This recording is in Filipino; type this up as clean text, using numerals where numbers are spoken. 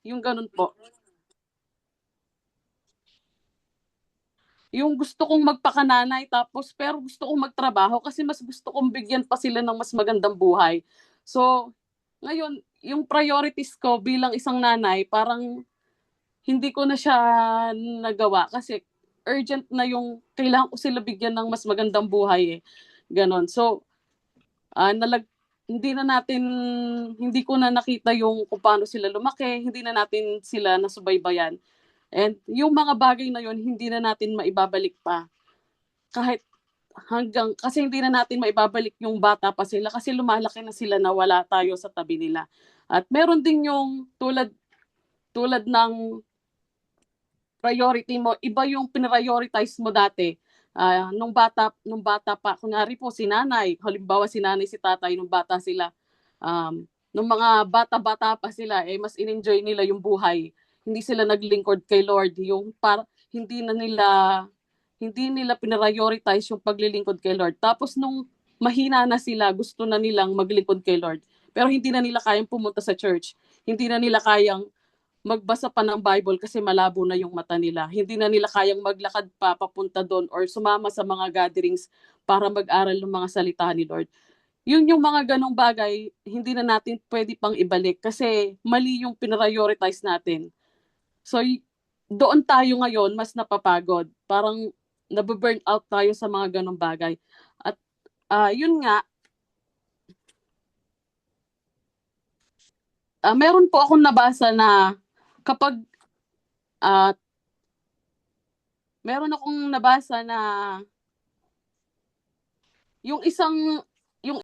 yung ganun po. Yung gusto kong magpakananay tapos pero gusto kong magtrabaho kasi mas gusto kong bigyan pa sila ng mas magandang buhay. So, ngayon, yung priorities ko bilang isang nanay, parang hindi ko na siya nagawa kasi urgent na yung kailangan ko sila bigyan ng mas magandang buhay eh. Ganon. So, nalag hindi na natin hindi ko na nakita yung kung paano sila lumaki, hindi na natin sila nasubaybayan. And yung mga bagay na yun, hindi na natin maibabalik pa. Kahit hanggang, kasi hindi na natin maibabalik yung bata pa sila kasi lumalaki na sila na wala tayo sa tabi nila. At meron din yung tulad ng priority mo, iba yung prioritize mo dati. Nung bata pa, kunyari po si nanay, halimbawa si nanay si tatay nung bata sila, nung mga bata-bata pa sila, eh mas in-enjoy nila yung buhay. Hindi sila naglingkod kay Lord, yung hindi na nila hindi nila prioritize yung paglilingkod kay Lord. Tapos nung mahina na sila, gusto na nilang maglingkod kay Lord. Pero hindi na nila kayang pumunta sa church. Hindi na nila kayang magbasa pa ng Bible kasi malabo na yung mata nila. Hindi na nila kayang maglakad pa papunta doon or sumama sa mga gatherings para mag-aral ng mga salita ni Lord. Yun yung mga ganong bagay, hindi na natin pwede pang ibalik kasi mali yung prioritize natin. So, doon tayo ngayon mas napapagod. Parang nababurn out tayo sa mga ganong bagay. At yun nga, meron po akong nabasa na kapag uh, meron akong nabasa na yung isang